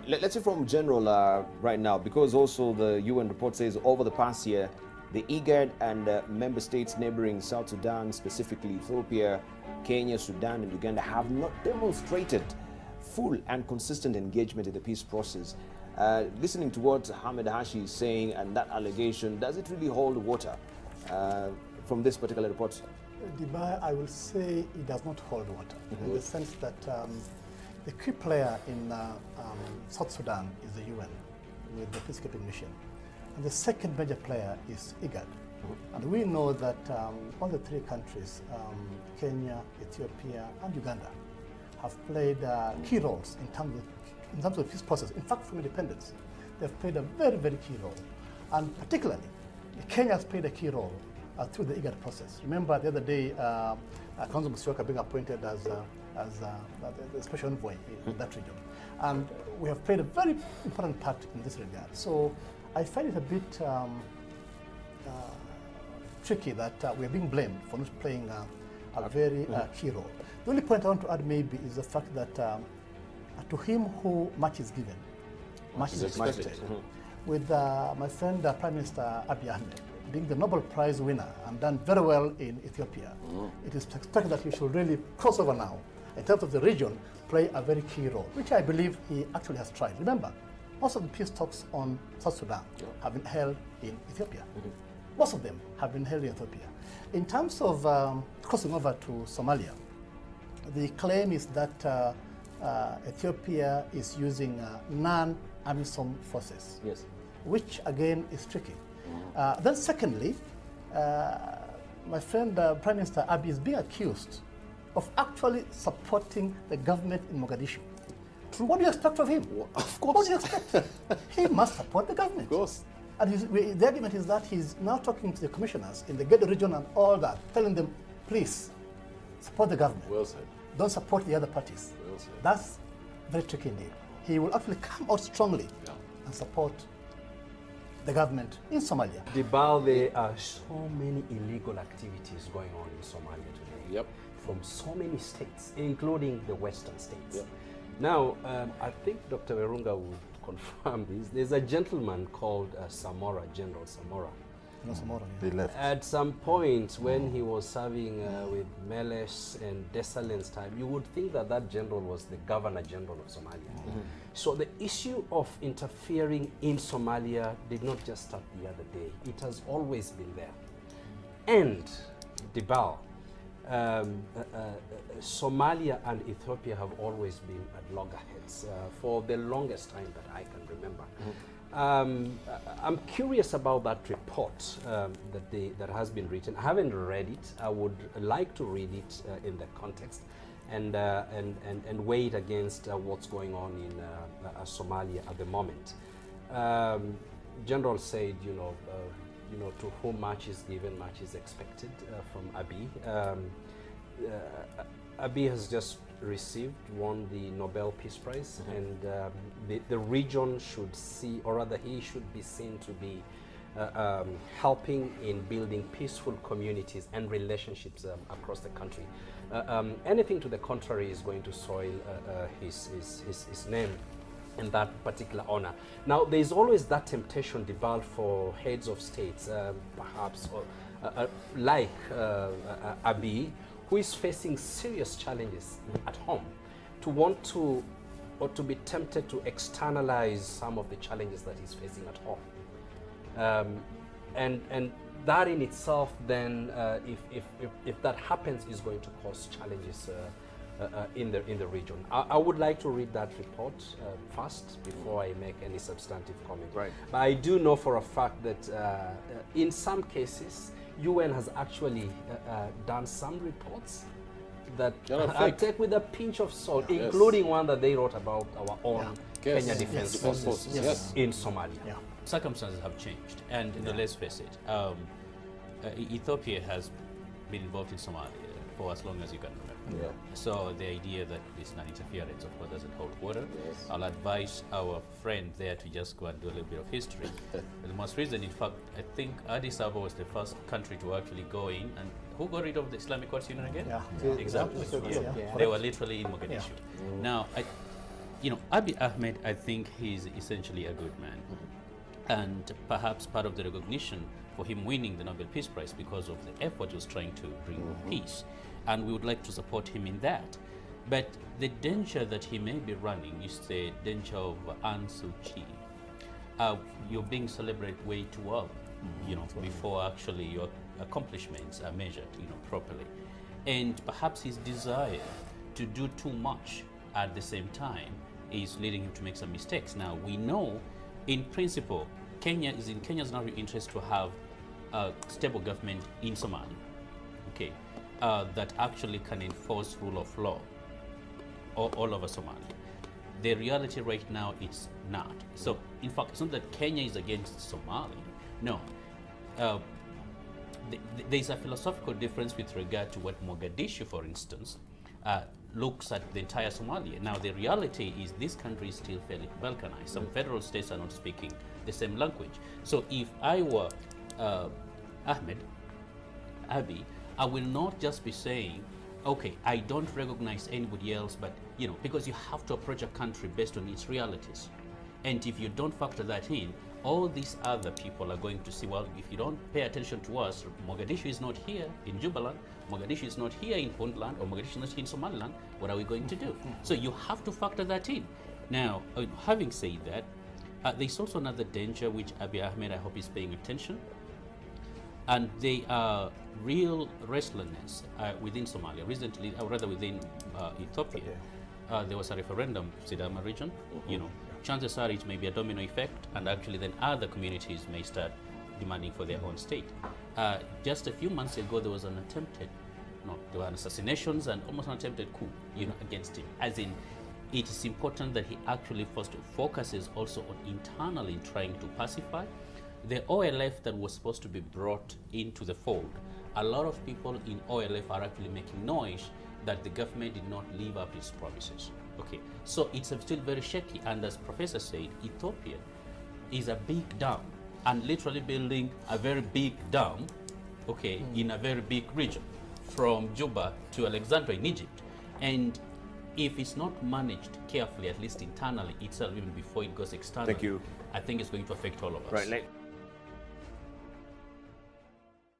Let's say from general right now, because also the UN report says over the past year, the IGAD and member states neighboring South Sudan, specifically Ethiopia, Kenya, Sudan, and Uganda, have not demonstrated full and consistent engagement in the peace process. Listening to what Ahmed Hashi is saying and that allegation, does it really hold water from this particular report? Dubai, I will say it does not hold water in the sense that the key player in South Sudan is the UN with the peacekeeping mission. And the second major player is IGAD. And we know that all the three countries, Kenya, Ethiopia, and Uganda, have played key roles in terms of the peace process. In fact, from independence, they've played a very, very key role. And particularly, Kenya has played a key role through the IGAD process. Remember the other day, Council Musyoka being appointed as the special envoy in that region. And we have played a very important part in this regard. So I find it a bit tricky that we are being blamed for not playing a very key role. The only point I want to add maybe is the fact that to him who much is given, much is expected. With my friend Prime Minister Abiy Ahmed being the Nobel Prize winner and done very well in Ethiopia, it is expected that he should really cross over now, in terms of the region, play a very key role, which I believe he actually has tried. Remember, most of the peace talks on South Sudan have been held in Ethiopia. Most of them have been held in Ethiopia. In terms of crossing over to Somalia, the claim is that Ethiopia is using non-AMISOM forces, which again is tricky. Then secondly, my friend Prime Minister Abiy is being accused of actually supporting the government in Mogadishu. What do you expect of him? Well, of course. What do you expect? He must support the government. Of course. And the argument is that he's now talking to the commissioners in the Gedo region and all that, telling them, please, support the government. Well said. Don't support the other parties. Well said. That's very tricky indeed. He will actually come out strongly and support the government in Somalia. Dibal, there are so many illegal activities going on in Somalia today. From so many states, including the western states. Now, I think Dr. Werunga would confirm this. There's a gentleman called Samora, General Samora. He left. At some point when he was serving with Meles and Desalegns' time, you would think that that general was the Governor General of Somalia. So the issue of interfering in Somalia did not just start the other day. It has always been there. And Dibal, Somalia and Ethiopia have always been at loggerheads for the longest time that I can remember. I'm curious about that report that has been written. I haven't read it. I would like to read it in the context and weigh it against what's going on in Somalia at the moment. General said, to whom much is given, much is expected from Abiy. Abiy has just won the Nobel Peace Prize, and the region should see, or rather he should be seen to be helping in building peaceful communities and relationships across the country. Anything to the contrary is going to soil his name in that particular honor. Now, there's always that temptation, Dibal, for heads of states, perhaps, like Abiy, who is facing serious challenges at home, to want to, or to be tempted to externalize some of the challenges that he's facing at home. And that in itself then, if that happens, is going to cause challenges in the region. I would like to read that report first before I make any substantive comment. Right. But I do know for a fact that in some cases, UN has actually done some reports that I take with a pinch of salt, including one that they wrote about our own Kenya Defense Forces in Somalia. Circumstances have changed, and let's face it, Ethiopia has been involved in Somalia for as long as you can remember. So the idea that it's non-interference, of course, doesn't hold water. I'll advise our friend there to just go and do a little bit of history. The most recent, in fact, I think Addis Ababa was the first country to actually go in, and who got rid of the Islamic Courts Union again? Exactly. They were literally in Mogadishu. Now, you know, Abiy Ahmed, I think he's essentially a good man. And perhaps part of the recognition for him winning the Nobel Peace Prize because of the effort he was trying to bring peace. And we would like to support him in that. But the danger that he may be running is the danger of Aung San Suu Kyi. You're being celebrated way too early, you know, before actually your accomplishments are measured, you know, properly. And perhaps his desire to do too much at the same time is leading him to make some mistakes. Now, we know, in principle, Kenya is in Kenya's national interest to have a stable government in Somalia, okay, that actually can enforce rule of law all over Somalia. The reality right now, it's not. So, in fact, it's not that Kenya is against Somalia. No. There's a philosophical difference with regard to what Mogadishu, for instance, looks at the entire Somalia. Now, the reality is this country is still fairly balkanized. Some federal states are not speaking the same language. So if I were Abiy, I will not just be saying, okay, I don't recognize anybody else, but, you know, because you have to approach a country based on its realities. And if you don't factor that in, all these other people are going to see, well, if you don't pay attention to us, Mogadishu is not here in Jubaland, Mogadishu is not here in Puntland, or Mogadishu is not here in Somaliland, what are we going to do? So you have to factor that in. Now, having said that, there's also another danger which Abiy Ahmed, I hope, is paying attention. And they are real restlessness within Somalia. Recently, or rather within Ethiopia, there was a referendum, Sidama region, you know. Chances are it may be a domino effect, and actually then other communities may start demanding for their own state. Just a few months ago, there was an attempted, there were assassinations and almost an attempted coup, you know, against him. As in, it is important that he actually first focuses also on internally trying to pacify the OLF that was supposed to be brought into the fold. A lot of people in OLF are actually making noise that the government did not live up its promises. Okay, so it's still very shaky, and as Professor said, Ethiopia is a big dam, and literally building a very big dam, okay, in a very big region, from Juba to Alexandria in Egypt. And if it's not managed carefully, at least internally itself, even before it goes externally, Thank you. I think it's going to affect all of us. Right.